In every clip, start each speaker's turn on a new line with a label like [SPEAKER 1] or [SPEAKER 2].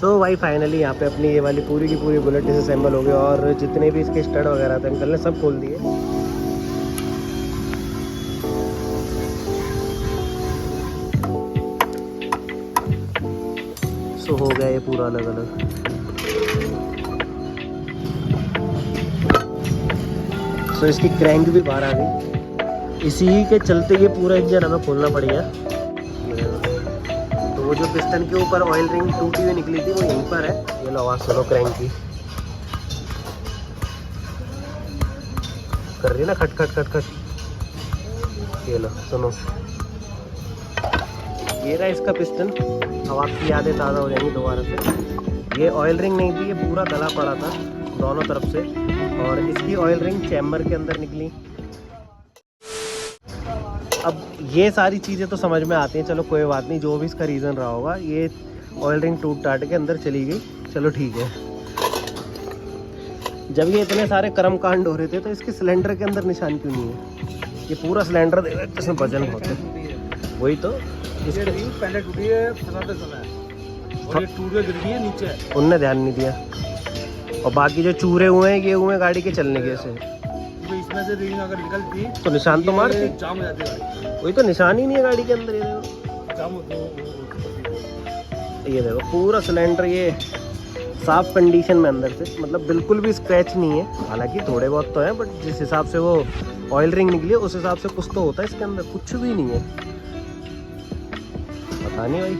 [SPEAKER 1] सो भाई फाइनली यहाँ पे अपनी ये वाली पूरी की पूरी बुलेट डिसअसेंबल हो गई और जितने भी इसके स्टड वगैरह थे अंकल ने सब खोल दिए। सो हो गया ये पूरा अलग अलग। सो इसकी क्रैंक भी बाहर आ गई। इसी के चलते ये पूरा इंजन हमें खोलना पड़ गया। तो वो जो पिस्टन के ऊपर ऑयल रिंग टूटी हुई निकली थी वो यहीं पर है। ये लो आवाज़ सुनो क्रैंक की, कर रही है ना खट खट खट खट। ये लो सुनो, ये रहा इसका पिस्टन। अब आपकी यादें ताज़ा हो जाएंगी दोबारा से। ये ऑयल रिंग नहीं थी, ये पूरा गला पड़ा था दोनों तरफ से और इसकी ऑयल रिंग चैम्बर के अंदर निकली। अब ये सारी चीज़ें तो समझ में आती हैं, चलो कोई बात नहीं, जो भी इसका रीज़न रहा होगा। ये ऑयल रिंग टूट टाट के अंदर चली गई, चलो ठीक है। जब ये इतने सारे कर्म कांड हो रहे थे तो इसके सिलेंडर के अंदर निशान क्यों नहीं है? ये पूरा सिलेंडर देखो जिसमें वजन बहुत है। वही तो
[SPEAKER 2] इसके पहले टूटी है फंसाते समय और ये टूट के गिर गई है नीचे,
[SPEAKER 1] उनने ध्यान नहीं दिया। और बाकी जो चूरे हुए हैं ये हुए गाड़ी के चलने के से।
[SPEAKER 2] तो इसमें से रिंग अगर निकलती
[SPEAKER 1] तो निशान तो मार
[SPEAKER 2] जाम हो जाती है।
[SPEAKER 1] वही तो निशान ही नहीं है गाड़ी के अंदर। ये देखो
[SPEAKER 2] जाम
[SPEAKER 1] ये देखो पूरा सिलेंडर ये साफ कंडीशन में अंदर से, मतलब बिल्कुल भी स्क्रैच नहीं है। हालांकि थोड़े बहुत तो हैं बट जिस हिसाब से वो ऑयल रिंग निकली है उस हिसाब से कुछ तो होता है इसके अंदर, कुछ भी नहीं है। पता नहीं भाई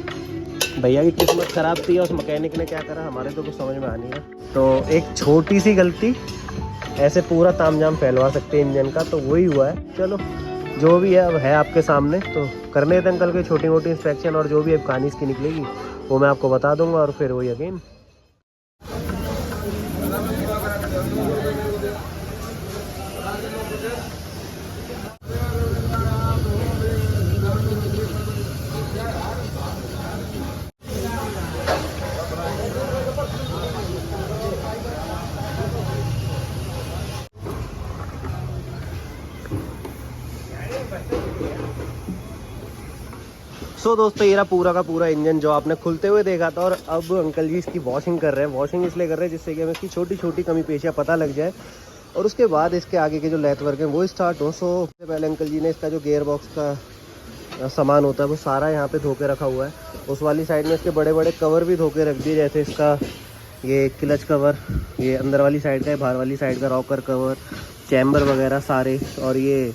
[SPEAKER 1] भैया की किस्मत खराब थी या उस मैकेनिक ने क्या करा, हमारे तो कुछ समझ में आ नहीं रहा। तो एक छोटी सी गलती ऐसे पूरा तामझाम फैलवा सकते हैं इंजन का, तो वही हुआ है। चलो जो भी है अब है आपके सामने, तो करने देते अंकल के छोटी मोटी इंस्पेक्शन और जो भी अब कहानी इसकी निकलेगी वो मैं आपको बता दूंगा और फिर वही अगेन। सो दोस्तों ये रहा पूरा का पूरा इंजन जो आपने खुलते हुए देखा था। और अब अंकल जी इसकी वॉशिंग कर रहे हैं। वॉशिंग इसलिए कर रहे हैं जिससे कि हमें इसकी छोटी छोटी कमी पेशियाँ पता लग जाए और उसके बाद इसके आगे के जो लेथ वर्क है वो स्टार्ट हो। सो सबसे पहले अंकल जी ने इसका जो गियर बॉक्स का सामान होता है वो सारा यहाँ पे धो के रखा हुआ है। उस वाली साइड में इसके बड़े बड़े कवर भी धो के रख दिए, जैसे इसका ये क्लच कवर, ये अंदर वाली साइड का है, बाहर वाली साइड का रॉकर कवर, चैम्बर वगैरह सारे, और ये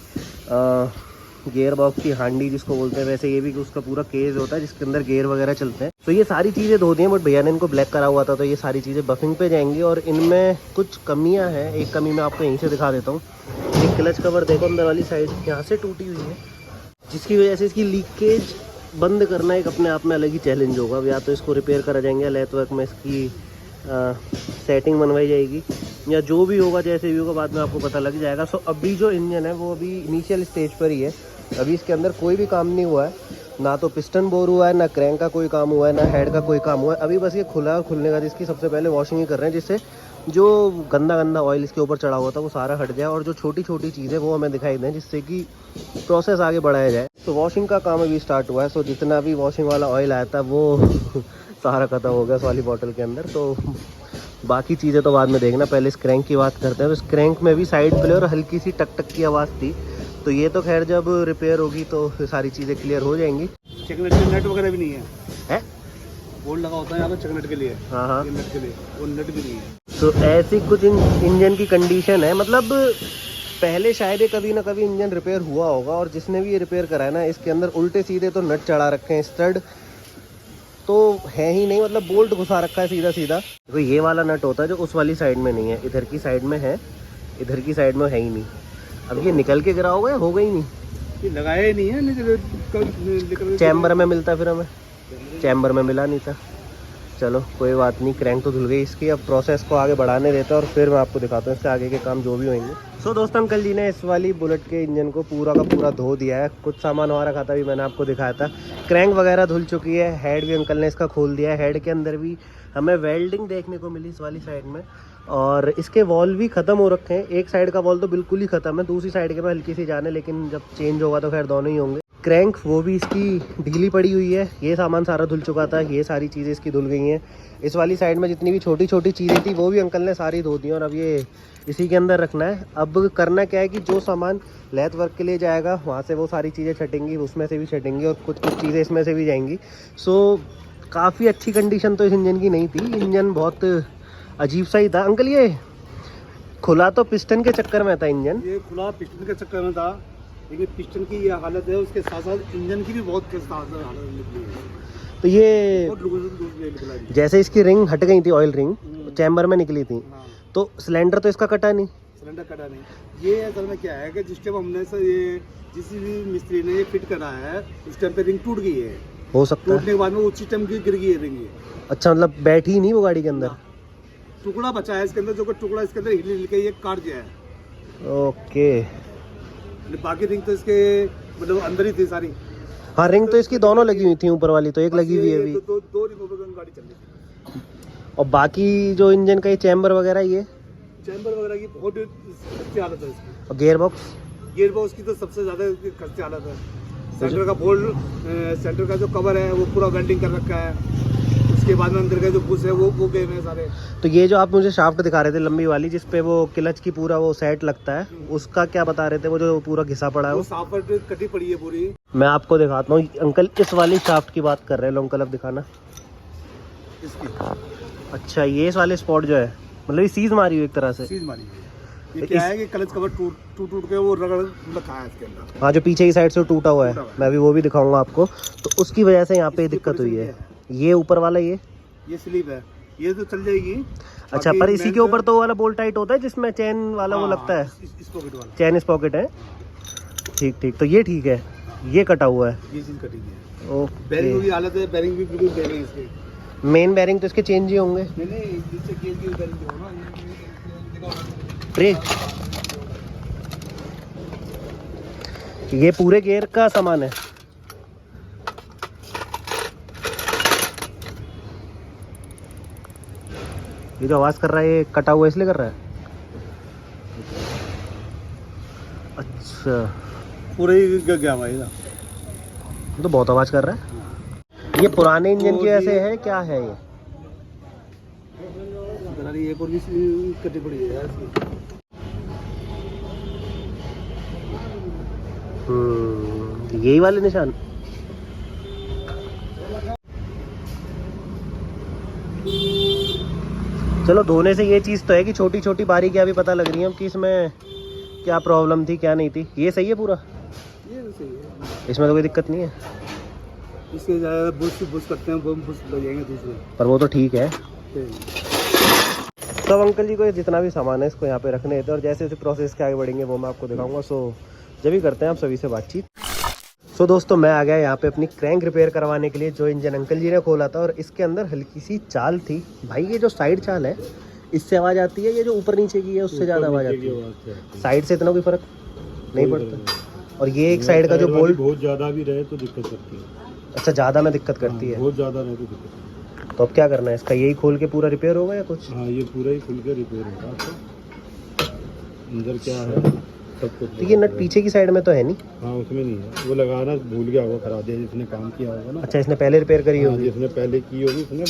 [SPEAKER 1] गियर बॉक्स की हांडी जिसको बोलते हैं, वैसे ये भी उसका पूरा केज होता है जिसके अंदर गियर वगैरह चलते हैं। तो ये सारी चीज़ें धो दी हैं बट भैया ने इनको ब्लैक करा हुआ था तो ये सारी चीज़ें बफिंग पे जाएंगी और इनमें कुछ कमियां हैं। एक कमी मैं आपको यहीं से दिखा देता हूँ। ये क्लच कवर देखो अंदर वाली साइड यहाँ से टूटी हुई है, जिसकी वजह से इसकी लीकेज बंद करना एक अपने आप में अलग ही चैलेंज होगा। या तो इसको रिपेयर करा जाएंगे, लेथ वर्क में इसकी सेटिंग बनवाई जाएगी या जो भी होगा, जैसे भी होगा बाद में आपको पता लग जाएगा। सो अभी जो इंजन है वो अभी इनिशियल स्टेज पर ही है। अभी इसके अंदर कोई भी काम नहीं हुआ है, ना तो पिस्टन बोर हुआ है, ना क्रैंक का कोई काम हुआ है, ना हेड का कोई काम हुआ है। अभी बस ये खुला और खुलने का जिसकी सबसे पहले वॉशिंग ही कर रहे हैं, जिससे जो गंदा गंदा ऑयल इसके ऊपर चढ़ा हुआ था वो सारा हट जाए और जो छोटी छोटी चीज़ें वो हमें दिखाई दें जिससे कि प्रोसेस आगे बढ़ाया जाए। तो वॉशिंग का काम अभी स्टार्ट हुआ है। सो जितना भी वॉशिंग वाला ऑयल आया था वो सारा खत्म हो गया उस वाली बॉटल के अंदर। तो बाकी चीज़ें तो बाद में देखना, पहले इस क्रैंक की बात करते हैं। तो इस क्रैंक में भी साइड प्ले और हल्की सी टक टक की आवाज़ थी, तो ये तो खैर जब रिपेयर होगी तो सारी चीज़ें क्लियर हो जाएंगी।
[SPEAKER 2] चेकनेट के नट वगैरह भी नहीं है, बोर्ड लगा होता है यहाँ पे चेकनेट के लिए।
[SPEAKER 1] हाँ हाँ,
[SPEAKER 2] नट के लिए वो नट भी नहीं है।
[SPEAKER 1] तो ऐसी कुछ इंजन की कंडीशन है। मतलब पहले शायद ये कभी ना कभी इंजन रिपेयर हुआ होगा और जिसने भी ये रिपेयर कराया ना, इसके अंदर उल्टे सीधे तो नट चढ़ा रखे हैं, स्टड तो है ही नहीं, मतलब बोल्ट घुसा रखा है सीधा सीधा। तो ये वाला नट होता है जो उस वाली साइड में नहीं है, इधर की साइड में है, इधर की साइड में है ही नहीं। अब ये निकल के गिरा होगा या होगा ही नहीं,
[SPEAKER 2] ये लगाया ही नहीं है।
[SPEAKER 1] चैम्बर में मिलता, फिर हमें चैम्बर में मिला नहीं था। चलो कोई बात नहीं, क्रैंक तो धुल गई इसकी। अब प्रोसेस को आगे बढ़ाने देते हैं और फिर मैं आपको दिखाता हूँ इससे आगे के काम जो भी होंगे। सो दोस्तों अंकल जी ने इस वाली बुलेट के इंजन को पूरा का पूरा धो दिया है। कुछ सामान वहाँ रखा था भी मैंने आपको दिखाया था। क्रैंक वगैरह धुल चुकी है, हेड भी अंकल ने इसका खोल दिया है। हेड के अंदर भी हमें वेल्डिंग देखने को मिली इस वाली साइड में, और इसके वॉल भी ख़त्म हो रखे हैं। एक साइड का वॉल तो बिल्कुल ही ख़त्म है, दूसरी साइड के में हल्की सी जाने, लेकिन जब चेंज होगा तो खैर दोनों ही होंगे। क्रैंक वो भी इसकी ढीली पड़ी हुई है, ये सामान सारा धुल चुका था, ये सारी चीज़ें इसकी धुल गई हैं। इस वाली साइड में जितनी भी छोटी छोटी चीज़ें थी वो भी अंकल ने सारी धो दी और अब ये इसी के अंदर रखना है। अब करना क्या है कि जो सामान लेथ वर्क के लिए जाएगा वहाँ से वो सारी चीज़ें छटेंगी, उसमें से भी छटेंगी और कुछ कुछ चीज़ें इसमें से भी जाएंगी। सो काफ़ी अच्छी कंडीशन तो इस इंजन की नहीं थी, इंजन बहुत अजीब सा ही था। अंकल ये खुला तो पिस्टन के चक्कर में था इंजन,
[SPEAKER 2] ये खुला पिस्टन के चक्कर में था, लेकिन पिस्टन की ये हालत है, उसके साथ साथ इंजन की भी बहुत हालत निकली है।
[SPEAKER 1] तो ये
[SPEAKER 2] बहुत निकला है।
[SPEAKER 1] जैसे इसकी रिंग हट गई थी, ऑयल रिंग चैम्बर में निकली थी,
[SPEAKER 2] हाँ।
[SPEAKER 1] तो सिलेंडर तो इसका कटा नहीं।
[SPEAKER 2] सिलेंडर कटा नहीं। ये असल में क्या है कि जिस टाइम हमने से ये जिस भी मिस्त्री ने ये फिट करा है उस टाइम पे रिंग टूट गई है,
[SPEAKER 1] हो सकता
[SPEAKER 2] टूटने
[SPEAKER 1] है।
[SPEAKER 2] के बाद में उसी टाइम की गिर गई है रिंग।
[SPEAKER 1] अच्छा, मतलब बैठी ही नहीं वो गाड़ी के अंदर।
[SPEAKER 2] टुकड़ा बचा है इसके अंदर, जो कि टुकड़ा इसके अंदर हिल के ये काट गया है।
[SPEAKER 1] ओके,
[SPEAKER 2] बाकी रिंग तो इसके मतलब अंदर ही थी सारी।
[SPEAKER 1] हाँ, रिंग तो इसकी दोनों लगी हुई थी, ऊपर वाली तो एक लगी हुई है अभी।
[SPEAKER 2] दो रिंगों पे गाड़ी चल रही थी।
[SPEAKER 1] और बाकी जो इंजन का ये चैम्बर वगैरह, ये
[SPEAKER 2] चैम्बर वगैरह की बहुत खस्ती हालत है इसकी।
[SPEAKER 1] और गियर
[SPEAKER 2] बॉक्स की तो सबसे ज्यादा खस्ती हालत है। सेंटर का बोल्ट, सेंटर का जो कवर है वो पूरा वेल्डिंग कर रखा है। उसके बाद में अंदर का जो बुश है वो गए हैं सारे।
[SPEAKER 1] तो ये जो आप मुझे शाफ्ट दिखा रहे थे लंबी वाली, जिसपे वो क्लच की पूरा वो सेट लगता है, उसका क्या बता रहे थे? वो जो पूरा घिसा पड़ा है
[SPEAKER 2] वो
[SPEAKER 1] वो
[SPEAKER 2] साफट कटी पड़ी है पूरी।
[SPEAKER 1] मैं आपको दिखाता हूँ अंकल, इस वाली शाफ्ट की बात कर रहे हैं। लो अंकल अब दिखाना
[SPEAKER 2] इसकी
[SPEAKER 1] अच्छा, ये इस वाले स्पॉट जो है, मतलब ये सीज मारी हुई एक तरह से।
[SPEAKER 2] सीज मारी है। ये क्या है कि क्लच कवर टूट के वो रगड़ रखा है इसके अंदर।
[SPEAKER 1] हाँ, जो पीछे की साइड से टूटा हुआ है, मैं अभी वो भी दिखाऊंगा आपको। तो उसकी वजह से यहाँ पे
[SPEAKER 2] इसकी
[SPEAKER 1] दिक्कत हुई है।
[SPEAKER 2] है।
[SPEAKER 1] ये ऊपर वाला ये
[SPEAKER 2] स्लीव है, ये तो चल जाएगी।
[SPEAKER 1] अच्छा, पर इसी के ऊपर तो वो वाला बोल्ट टाइट होता है जिसमें चैन वाला वो लगता है,
[SPEAKER 2] इस पॉकेट वाला
[SPEAKER 1] चैन इस पॉकेट है। ठीक ठीक, तो ये ठीक है, ये कटा हुआ है।
[SPEAKER 2] ये चीज कटी है।
[SPEAKER 1] ओके,
[SPEAKER 2] बेरिंग की हालत है, बेरिंग भी बिल्कुल बेरिंग है इसके।
[SPEAKER 1] मेन बेरिंग तो इसके चेंज ही होंगे।
[SPEAKER 2] नहीं नीचे गेयर की बेरिंग जो हो ना,
[SPEAKER 1] ब्रेक, ये पूरे गियर का सामान है। ये जो आवाज कर रहा है ये कटा हुआ इसलिए कर रहा है। अच्छा,
[SPEAKER 2] पूरे ही गया भाई ना।
[SPEAKER 1] ये तो बहुत आवाज कर रहा है। ये पुराने इंजन की ऐसे है, क्या है ये?
[SPEAKER 2] एक और भी कटी पड़ी है यार इसकी।
[SPEAKER 1] यही वाले निशान। चलो, धोने से ये चीज़ तो है कि छोटी छोटी बारीकियां भी पता लग रही हैं कि इसमें क्या प्रॉब्लम थी क्या नहीं थी। ये सही है पूरा,
[SPEAKER 2] ये तो सही है,
[SPEAKER 1] इसमें तो कोई दिक्कत नहीं है।
[SPEAKER 2] इसके ज़्यादा बुश करते हैं, बुश लग जाएंगे दूसरे।
[SPEAKER 1] पर वो तो ठीक है। तो अंकल जी को जितना भी सामान है इसको यहाँ पे रखने थे, और जैसे जैसे प्रोसेस के आगे बढ़ेंगे वो मैं आपको दिखाऊंगा। सो जब भी करते हैं आप सभी से बातचीत। सो दोस्तों, मैं आ गया यहाँ पे अपनी क्रैंक रिपेयर करवाने के लिए, जो इंजन अंकल जी ने खोला था। और इसके अंदर हल्की सी चाल थी भाई, ये जो साइड चाल है इससे आवाज़ आती है, ये जो ऊपर नीचे की है उससे ज़्यादा आवाज़ आती है। साइड से इतना कोई फर्क नहीं पड़ता। और ये एक साइड का जो बोल्ट
[SPEAKER 2] बहुत ज़्यादा भी रहे तो दिक्कत करती है।
[SPEAKER 1] अच्छा, ज़्यादा में दिक्कत करती है।
[SPEAKER 2] बहुत ज़्यादा रहे तो दिक्कत करती है।
[SPEAKER 1] तो अब क्या करना है इसका? यही खोल के पूरा रिपेयर होगा या कुछ?
[SPEAKER 2] हाँ, ये पूरा ही खुल के रिपेयर होगा आपका। अंदर क्या है सब कुछ।
[SPEAKER 1] तो ये नट पीछे की साइड में तो है नहीं?
[SPEAKER 2] हाँ, उसमें नहीं है, वो लगाना भूल गया होगा, खराब दिया जिसने काम किया होगा ना।
[SPEAKER 1] अच्छा, इसने पहले रिपेयर करी
[SPEAKER 2] हाँ,
[SPEAKER 1] होगी।
[SPEAKER 2] जिसने पहले की होगी उसने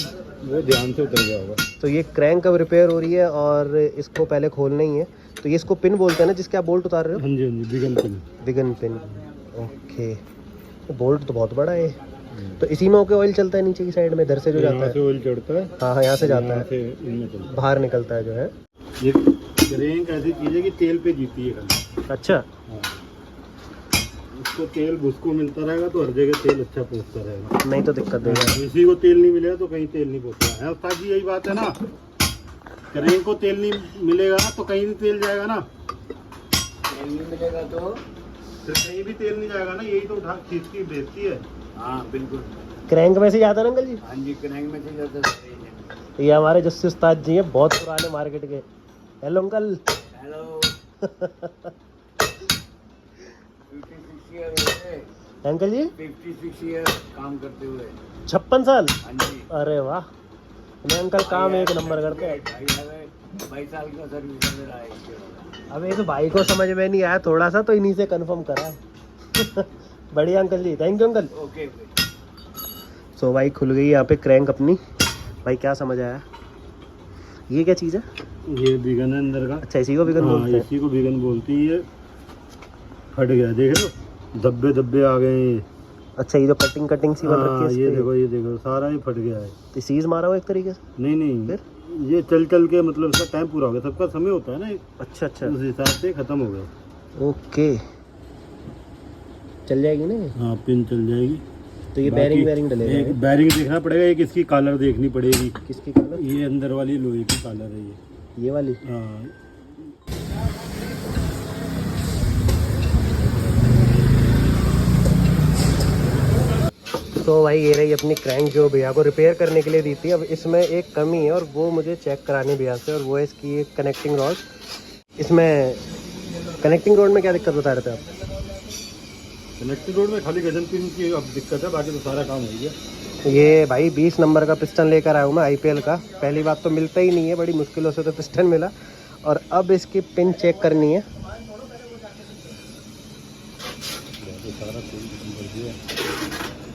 [SPEAKER 2] वो ध्यान से उतर गया होगा।
[SPEAKER 1] तो ये क्रैंक अब रिपेयर हो रही है और इसको पहले खोलना ही है। तो ये इसको पिन बोलते हैं ना जिसके आप बोल्ट उतार रहे हो?
[SPEAKER 2] हाँ जी, हाँ जी, बिगन पिन।
[SPEAKER 1] बिगन पिन, ओके। तो बोल्ट तो बहुत बड़ा है। तो इसी में होके ऑयल चलता है नीचे की साइड में, इधर से जो जाता
[SPEAKER 2] यहाँ से
[SPEAKER 1] है?
[SPEAKER 2] ऑयल चढ़ता है।
[SPEAKER 1] हाँ हाँ, यहाँ से जाता
[SPEAKER 2] यहाँ
[SPEAKER 1] है,
[SPEAKER 2] से इनमें चलता
[SPEAKER 1] बाहर निकलता है जो है।
[SPEAKER 2] है। ये क्रैंक ऐसी चीज़ है कि तेल पे जीती है खाली।
[SPEAKER 1] अच्छा,
[SPEAKER 2] हाँ, उसको तेल भुसको मिलता रहेगा तो हर जगह तेल अच्छा पहुँचता रहेगा।
[SPEAKER 1] नहीं तो दिक्कत देगा।
[SPEAKER 2] किसी को तेल नहीं मिलेगा तो कहीं तेल नहीं पहुँचता है। उस्ताद जी, यही बात है ना, क्रैंक को तेल नहीं मिलेगा तो कहीं नहीं तेल जाएगा ना। तेल नहीं मिलेगा तो फिर कहीं भी तेल नहीं जाएगा ना। यही तो उठा खींच की बेचती है। हाँ बिल्कुल,
[SPEAKER 1] क्रैंक में से जाता है ना अंकल जी?
[SPEAKER 2] हाँ जी, क्रैंक में से जाता है।
[SPEAKER 1] तो ये हमारे जस्सी उस्ताद जी हैं, बहुत पुराने मार्केट के। Hello uncle.
[SPEAKER 2] हेलो।
[SPEAKER 1] अंकल जी
[SPEAKER 2] 56 ईयर काम करते हुए।
[SPEAKER 1] 56 साल?
[SPEAKER 2] हाँ जी।
[SPEAKER 1] अरे वाह, मैं अंकल काम एक नंबर करते हैं।
[SPEAKER 2] 22 साल का सर्विस मेरा है।
[SPEAKER 1] अब ये तो भाई को समझ में नहीं आया थोड़ा सा, तो इन्हीं से कंफर्म करा है। बढ़िया अंकल जी, thank you uncle.
[SPEAKER 2] Okay.
[SPEAKER 1] So भाई खुल गई यहाँ पे क्रैंक अपनी। भाई क्या समझ आया, ये क्या चीज़ है?
[SPEAKER 2] ये बिगन है अंदर का।
[SPEAKER 1] अच्छा, इसी को बिगन
[SPEAKER 2] हाँ,
[SPEAKER 1] बोलते हैं।
[SPEAKER 2] इसी को बिगन बोलती है। फट गया, देख लो धब्बे धब्बे आ गए ये।
[SPEAKER 1] अच्छा, ये जो कटिंग कटिंग सी बन रखी है इस
[SPEAKER 2] ये
[SPEAKER 1] पे।
[SPEAKER 2] देखो, ये देखो सारा ही फट गया है।
[SPEAKER 1] तो सीज मारा हुआ एक तरीके से।
[SPEAKER 2] नहीं नहीं,
[SPEAKER 1] फिर
[SPEAKER 2] ये चल चल के मतलब इसका टाइम पूरा हो गया, सबका समय होता है ना,
[SPEAKER 1] अच्छा अच्छा,
[SPEAKER 2] उस हिसाब से खत्म हो गया।
[SPEAKER 1] ओके, चल जाएगी ना ये?
[SPEAKER 2] हाँ, पिन चल जाएगी।
[SPEAKER 1] तो ये
[SPEAKER 2] बाकी
[SPEAKER 1] बैरिंग वैरिंग डलेगा।
[SPEAKER 2] एक बैरिंग देखना पड़ेगा, एक इसकी कॉलर देखनी पड़ेगी।
[SPEAKER 1] किसकी कलर?
[SPEAKER 2] ये अंदर वाली लोहे की कॉलर है
[SPEAKER 1] ये वाली।
[SPEAKER 2] हाँ।
[SPEAKER 1] तो भाई ये रही अपनी क्रैंक जो भैया को रिपेयर करने के लिए दी थी। अब इसमें एक कमी है और वो मुझे चेक करानी भैया से, और वो है इसकी एक कनेक्टिंग रॉड। इसमें कनेक्टिंग रॉड में क्या दिक्कत बता रहे थे आप?
[SPEAKER 2] कनेक्टिंग रोड में खाली गजन पिन की अब दिक्कत है, बाकी तो सारा काम हो गया।
[SPEAKER 1] ये भाई 20 नंबर का पिस्टन लेकर आया हूँ मैं IPL का। पहली बात तो मिलता ही नहीं है, बड़ी मुश्किलों से तो पिस्टन मिला, और अब इसकी पिन चेक करनी है।
[SPEAKER 2] सारा तेल कर दिया।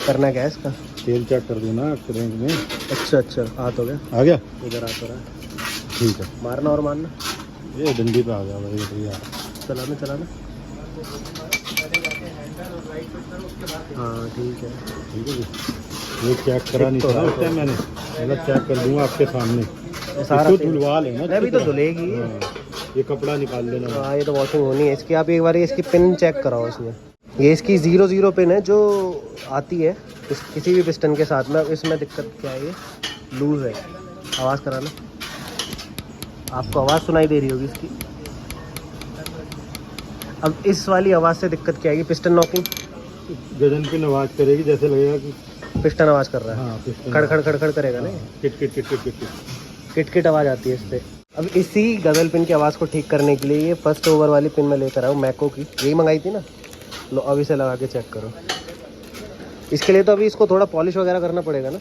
[SPEAKER 1] करना क्या है इसका?
[SPEAKER 2] तेल चेक कर दो ना क्रैंक में।
[SPEAKER 1] अच्छा अच्छा, आ तो गया,
[SPEAKER 2] आ गया,
[SPEAKER 1] इधर आ तो रहा है।
[SPEAKER 2] ठीक है।
[SPEAKER 1] मारना और मारना,
[SPEAKER 2] ये डंडी पे आ गया भाई भैया।
[SPEAKER 1] चलाना चलाना। हाँ ठीक है।
[SPEAKER 2] ठीक है जी, ये चेक करा नहीं था उस टाइम मैंने, मतलब चेक कर दूंगा आपके सामने।
[SPEAKER 1] सारा
[SPEAKER 2] इसको
[SPEAKER 1] तेल
[SPEAKER 2] धुलवा लेना,
[SPEAKER 1] अभी तो धुलेगी।
[SPEAKER 2] हाँ, ये कपड़ा निकाल लेना।
[SPEAKER 1] हाँ, ये तो वॉशिंग होनी है इसकी। आप एक बार इसकी पिन चेक कराओ इसमें। ये इसकी 00 पिन है जो आती है किसी भी पिस्टन के साथ में। इसमें दिक्कत क्या है, ये लूज़ है। आवाज़ कराना, आपको आवाज़ सुनाई दे रही होगी इसकी। अब इस वाली आवाज़ से दिक्कत क्या आएगी? पिस्टन नॉकिंग,
[SPEAKER 2] गजन पिन आवाज करेगी, जैसे लगेगा कि
[SPEAKER 1] पिस्टन आवाज़ कर रहा है।
[SPEAKER 2] हाँ, पिस्टन
[SPEAKER 1] खड़ खड़ खड़ खड़ करेगा ना,
[SPEAKER 2] kit kit kit kit kit kit.
[SPEAKER 1] Kit kit आवाज़ आती है इससे। अब इसी गज़ल पिन की आवाज़ को ठीक करने के लिए ये फर्स्ट ओवर वाली पिन में लेकर आऊँ, मैको की, यही मंगाई थी ना। लो अब इसे लगा के चेक करो। इसके लिए तो अभी इसको थोड़ा पॉलिश वगैरह करना पड़ेगा ना?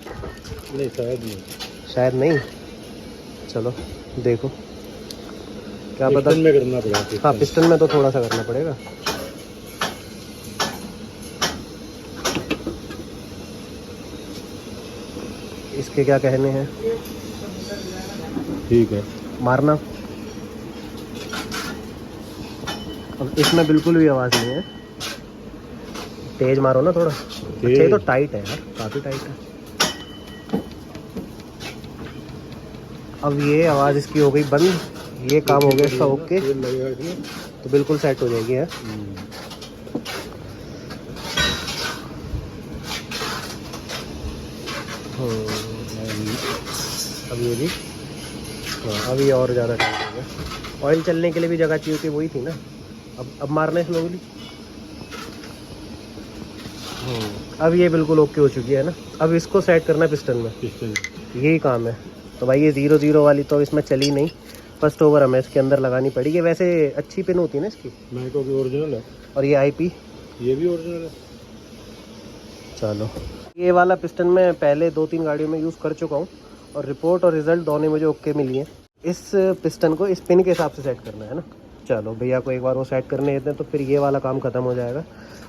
[SPEAKER 2] नहीं, शायद नहीं।
[SPEAKER 1] शायद नहीं, चलो देखो क्या पता।
[SPEAKER 2] पिस्टन में करना पड़ेगा।
[SPEAKER 1] हाँ, पिस्टन में तो थोड़ा सा करना पड़ेगा। इसके क्या कहने हैं?
[SPEAKER 2] ठीक है,
[SPEAKER 1] मारना। अब इसमें बिल्कुल भी आवाज़ नहीं है, तेज मारो ना थोड़ा। अच्छा, ये तो टाइट है यार, काफ़ी टाइट है। अब ये आवाज़ इसकी हो गई बंद, ये काम हो गया इसका ओके,
[SPEAKER 2] तेल लगेगा इसमें।
[SPEAKER 1] तो बिल्कुल सेट हो जाएगी है। अब ये भी, हाँ, अब ये और ज़्यादा टाइट हो गया। ऑयल चलने के लिए भी जगह चाहिए थी, वही थी ना। अब मारना है स्लोली। अब ये बिल्कुल ओके हो चुकी है ना। अब इसको सेट करना है पिस्टन में,
[SPEAKER 2] पिस्टन
[SPEAKER 1] यही काम है। तो भाई ये 00 वाली तो इसमें चली नहीं, फर्स्ट ओवर हमें इसके अंदर लगानी पड़ी। ये वैसे अच्छी पिन होती है ना इसकी,
[SPEAKER 2] मैको की ओरिजिनल है,
[SPEAKER 1] और ये IP,
[SPEAKER 2] ये भी ओरिजिनल है।
[SPEAKER 1] चलो, ये वाला पिस्टन मैं पहले 2-3 गाड़ियों में यूज़ कर चुका हूँ, और रिपोर्ट और रिज़ल्ट दोनों मुझे ओके मिली है। इस पिस्टन को इस पिन के हिसाब से सेट करना है ना। चलो भैया को एक बार वो सेट करने देते हैं, तो फिर ये वाला काम ख़त्म हो जाएगा।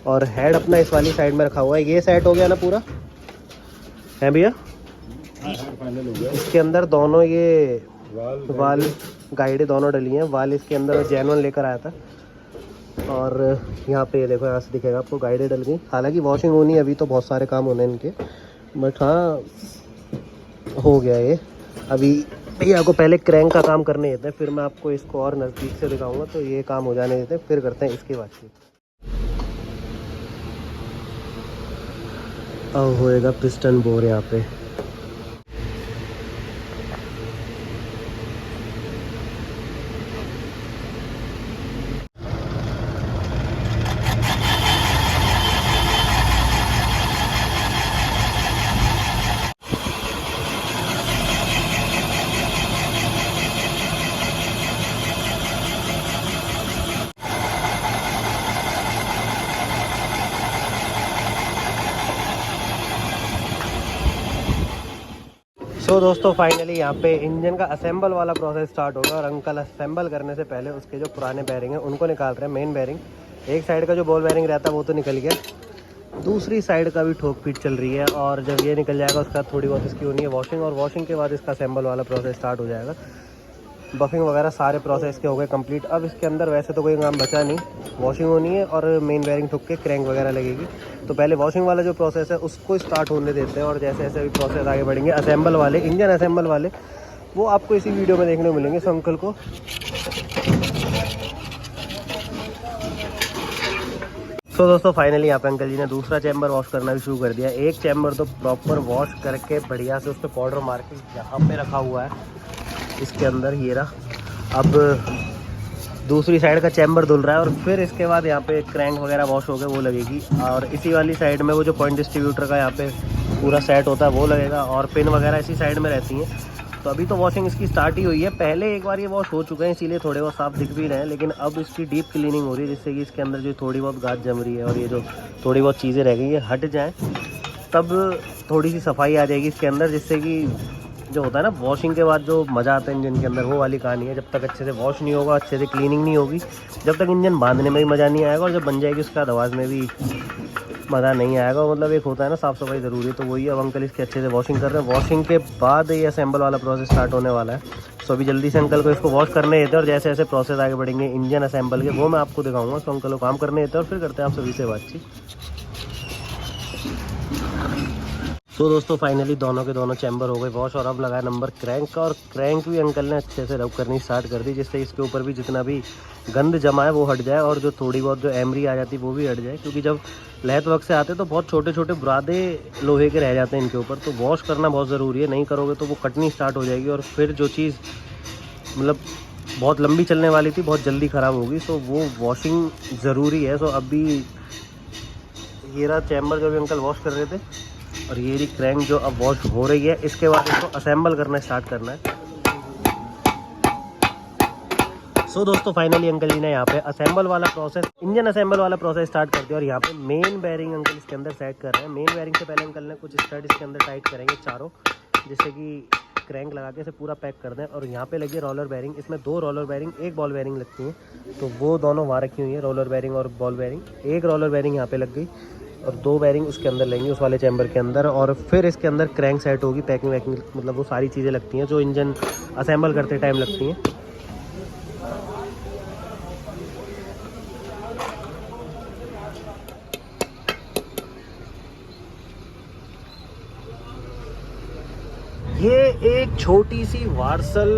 [SPEAKER 1] और हेड अपना इस वाली साइड में रखा हुआ है, ये सेट हो गया ना पूरा है भैया?
[SPEAKER 2] फाइनल हो गया।
[SPEAKER 1] इसके अंदर दोनों ये वाल
[SPEAKER 2] गाइड
[SPEAKER 1] गाइडें दोनों डली हैं। वाल इसके अंदर जेन्युइन लेकर आया था, और यहाँ पे देखो, यहाँ से दिखेगा आपको, गाइडें डल गई। हालांकि वॉशिंग होनी है अभी, तो बहुत सारे काम होने हैं इनके, बट हाँ हो गया ये। अभी भैया को पहले क्रैंक का काम करने देते हैं, फिर मैं आपको इसको और नज़दीक से दिखाऊंगा। तो ये काम हो जाने देते हैं, फिर करते हैं इसकी बातचीत। अब होएगा पिस्टन बोर यहाँ पे। तो दोस्तों फाइनली यहाँ पे इंजन का असेंबल वाला प्रोसेस स्टार्ट होगा, और अंकल असेंबल करने से पहले उसके जो पुराने बैरिंग हैं उनको निकाल रहे हैं। मेन बैरिंग, एक साइड का जो बॉल बैरिंग रहता है वो तो निकल गया, दूसरी साइड का भी ठोक पीट चल रही है और जब ये निकल जाएगा उसका थोड़ी बहुत इसकी होनी है वॉशिंग, और वॉशिंग के बाद इसका असेंबल वाला प्रोसेस स्टार्ट हो जाएगा। बफिंग वगैरह सारे प्रोसेस के हो गए कंप्लीट। अब इसके अंदर वैसे तो कोई काम बचा नहीं, वॉशिंग होनी है और मेन बेयरिंग ठुक के क्रैंक वगैरह लगेगी। तो पहले वॉशिंग वाला जो प्रोसेस है उसको स्टार्ट होने देते हैं और जैसे जैसे भी प्रोसेस आगे बढ़ेंगे असेंबल वाले, इंजन असेंबल वाले, वो आपको इसी वीडियो में देखने को मिलेंगे। सो अंकल को तो दोस्तों फाइनली यहाँ पे अंकल जी ने दूसरा चैम्बर वॉश करना भी शुरू कर दिया। एक चैम्बर तो प्रॉपर वॉश करके बढ़िया से उस पर पाउडर मार के यहाँ पे रखा हुआ है इसके अंदर, ये रहा। अब दूसरी साइड का चैम्बर धुल रहा है और फिर इसके बाद यहाँ पे क्रैंक वगैरह वॉश हो गए वो लगेगी, और इसी वाली साइड में वो जो पॉइंट डिस्ट्रीब्यूटर का यहाँ पे पूरा सेट होता है वो लगेगा, और पिन वगैरह इसी साइड में रहती हैं। तो अभी तो वॉशिंग इसकी स्टार्ट ही हुई है, पहले एक बार ये वॉश हो चुके हैं इसीलिए थोड़े बहुत साफ दिख भी रहे हैं, लेकिन अब इसकी डीप क्लीनिंग हो रही है जिससे कि इसके अंदर जो थोड़ी बहुत गाद जम रही है और ये जो थोड़ी बहुत चीज़ें रह गई है हट जाएँ, तब थोड़ी सी सफाई आ जाएगी इसके अंदर, जिससे कि जो होता है ना वॉशिंग के बाद जो मज़ा आता है इंजन के अंदर, वो वाली कहानी है। जब तक अच्छे से वॉश नहीं होगा, अच्छे से क्लीनिंग नहीं होगी, जब तक इंजन बांधने में भी मज़ा नहीं आएगा, और जब बन जाएगी उसके बाद आवाज़ में भी मज़ा नहीं आएगा। मतलब एक होता है ना साफ़ सफाई ज़रूरी, तो वही अब अंकल इसके अच्छे से वॉशिंग कर रहे हैं। वॉशिंग के बाद ये असेंबल वाला प्रोसेस स्टार्ट होने वाला है। सो अभी जल्दी से अंकल को इसको वॉश करने देते हैं और जैसे जैसे प्रोसेस आगे बढ़ेंगे इंजन असेंबल के वो मैं आपको दिखाऊंगा। तो अंकल को काम करने देते हैं और फिर करते हैं आप सभी से बातचीत। तो दोस्तों फाइनली दोनों के दोनों चैम्बर हो गए वॉश, और अब लगाया नंबर क्रैंक का, और क्रैंक भी अंकल ने अच्छे से रब करनी स्टार्ट कर दी, जिससे इसके ऊपर भी जितना भी गंद जमा है वो हट जाए और जो थोड़ी बहुत जो एमरी आ जाती है वो भी हट जाए, क्योंकि जब लैथ वर्क से आते हैं तो बहुत छोटे छोटे बुरादे लोहे के रह जाते हैं इनके ऊपर। तो वॉश करना बहुत ज़रूरी है, नहीं करोगे तो वो कटनी स्टार्ट हो जाएगी और फिर जो चीज़ मतलब बहुत लंबी चलने वाली थी बहुत जल्दी ख़राब होगी। सो वो वॉशिंग ज़रूरी है। सो अभी ये रहा चैम्बर जो भी अंकल वॉश कर रहे थे, और ये रही क्रैंक जो अब वॉश हो रही है। इसके बाद इसको असेंबल करना स्टार्ट करना है। सो दोस्तों फाइनली अंकल जी ने यहाँ पे असेंबल वाला प्रोसेस, इंजन असेंबल वाला प्रोसेस स्टार्ट कर दिया, और यहाँ पे मेन बेयरिंग अंकल इसके अंदर सेट कर रहे हैं। मेन बेयरिंग से पहले अंकल ने कुछ स्टड इसके अंदर टाइट करेंगे चारों, जिससे कि क्रैंक लगा के इसे पूरा पैक कर दें। और यहाँ पे लगी रोलर बेयरिंग, इसमें 2 रोलर बेयरिंग, 1 बॉल बेयरिंग लगती है, तो वो दोनों वहाँ रखी हुई है, रोलर बेयरिंग और बॉल बेयरिंग। 1 रोलर बेयरिंग यहाँ पे लग गई और 2 बेयरिंग उसके अंदर लेंगे उस वाले चैम्बर के अंदर, और फिर इसके अंदर क्रैंक सेट होगी, पैकिंग वैकिंग, मतलब वो सारी चीज़ें लगती हैं जो इंजन असेंबल करते टाइम लगती हैं। ये एक छोटी सी वार्सल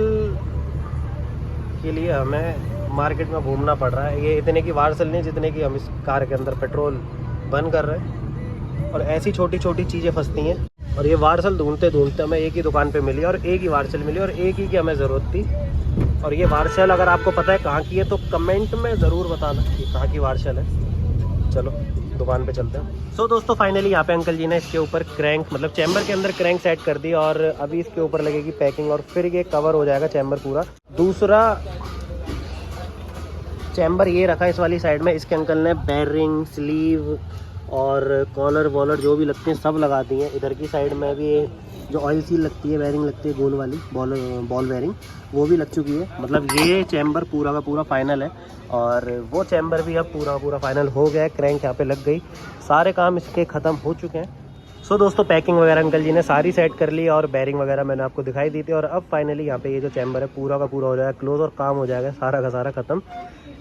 [SPEAKER 1] के लिए हमें मार्केट में घूमना पड़ रहा है। ये इतने की वार्सल नहीं जितने की हम इस कार के अंदर पेट्रोल बर्न कर रहे हैं, और ऐसी छोटी छोटी चीज़ें फंसती हैं। और ये वार्सल ढूंढते ढूंढते हमें एक ही दुकान पे मिली और एक ही वार्सल मिली और एक ही की हमें ज़रूरत थी। और ये वार्सल अगर आपको पता है कहाँ की है तो कमेंट में ज़रूर बताना कि कहाँ की वार्सल है। चलो दुकान पे चलते हैं। सो दोस्तों फाइनली यहाँ पे अंकल जी ने इसके ऊपर क्रैंक, मतलब चैम्बर के अंदर क्रैंक सेट कर दी, और अभी इसके ऊपर लगेगी पैकिंग और फिर ये कवर हो जाएगा चैम्बर पूरा। दूसरा चैम्बर ये रखा इस वाली साइड में, इसके अंकल ने बेयरिंग, स्लीव और कॉलर वॉलर जो भी लगती हैं सब लगा दी हैं। इधर की साइड में भी जो ऑयल सील लगती है, बेयरिंग लगती है गोल वाली, बॉल बेयरिंग, वो भी लग चुकी है। मतलब ये चैम्बर पूरा का पूरा फाइनल है, और वो चैम्बर भी अब पूरा पूरा फाइनल हो गया है। क्रैंक यहाँ पे लग गई, सारे काम इसके ख़त्म हो चुके हैं। सो दोस्तों पैकिंग वगैरह अंकल जी ने सारी सेट कर ली और बेयरिंग वगैरह मैंने आपको दिखाई दी थी, और अब फाइनली यहाँ पे ये जो चैम्बर है पूरा का पूरा हो जाएगा क्लोज और काम हो जाएगा सारा का सारा ख़त्म।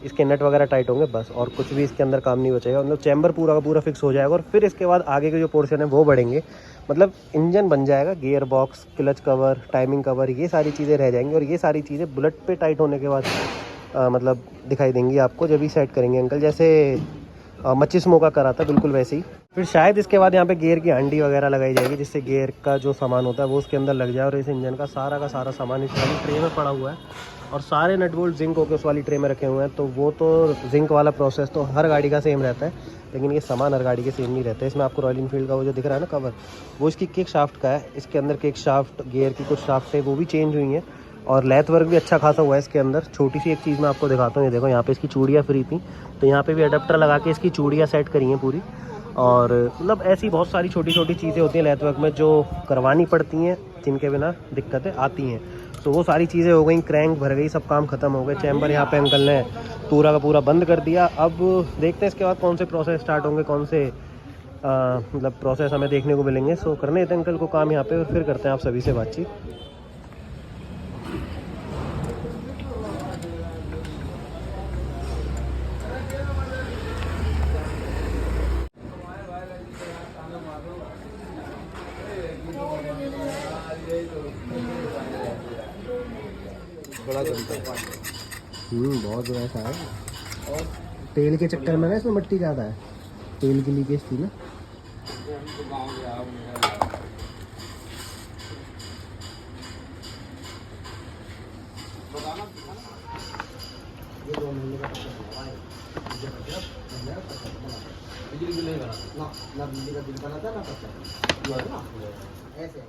[SPEAKER 1] इसके नट वगैरह टाइट होंगे बस, और कुछ भी इसके अंदर काम नहीं बचेगा। मतलब चैम्बर पूरा का पूरा फिक्स हो जाएगा, और फिर इसके बाद आगे के जो पोर्शन है वो बढ़ेंगे। मतलब इंजन बन जाएगा, gear box, clutch cover, timing cover, ये सारी चीज़ें रह जाएंगी, और ये सारी चीज़ें बुलेट पे टाइट होने के बाद मतलब दिखाई देंगी आपको जब भी सेट करेंगे अंकल, जैसे मचिस्मो का करा था बिल्कुल वैसे ही। फिर शायद इसके बाद यहाँ पे गियर की हंडी वगैरह लगाई जाएगी, जिससे गियर का जो सामान होता है वो उसके अंदर लग जाए, और इस इंजन का सारा सामान इस वाली ट्रे में पड़ा हुआ है, और सारे नट बोल्ट जिंक होकर उस वाली ट्रे में रखे हुए हैं। तो वो तो जिंक वाला प्रोसेस तो हर गाड़ी का सेम रहता है, लेकिन ये सामान हर गाड़ी के सेम नहीं रहता है। इसमें आपको रॉयल इनफील्ड का वो जो दिख रहा है ना कवर, वो इसकी किक शाफ्ट का है। इसके अंदर किक शाफ्ट, गियर की कुछ शाफ्ट है वो भी चेंज हुई हैं, और लेथ वर्क भी अच्छा खासा हुआ है इसके अंदर। छोटी सी एक चीज़ मैं आपको दिखाता हूँ, ये देखो यहाँ पे इसकी चूड़ियाँ फ्री थी, तो यहाँ पे भी अडेप्टर लगा के इसकी चूड़ियाँ सेट करी हैं पूरी। और मतलब ऐसी बहुत सारी छोटी छोटी चीज़ें होती हैं लेथ वर्क में जो करवानी पड़ती हैं, जिनके बिना दिक्कतें आती हैं। तो वो सारी चीज़ें हो गई, क्रैंक भर गई, सब काम खत्म हो गए। चैम्बर यहाँ पे अंकल ने पूरा का पूरा बंद कर दिया। अब देखते हैं इसके बाद कौन से प्रोसेस स्टार्ट होंगे, कौन से मतलब प्रोसेस हमें देखने को मिलेंगे। सो करने देते हैं अंकल को काम यहाँ पे और फिर करते हैं आप सभी से बातचीत।
[SPEAKER 2] बड़ा जमता है।
[SPEAKER 1] बहुत वैसा है। और तेल के चक्कर में ना इसमें मिट्टी ज़्यादा है, तेल की लीकेज थी ना। ये 2 महीने का बिजली बिल नहीं बना ना बिजली का बिल बना था ना पता ऐसे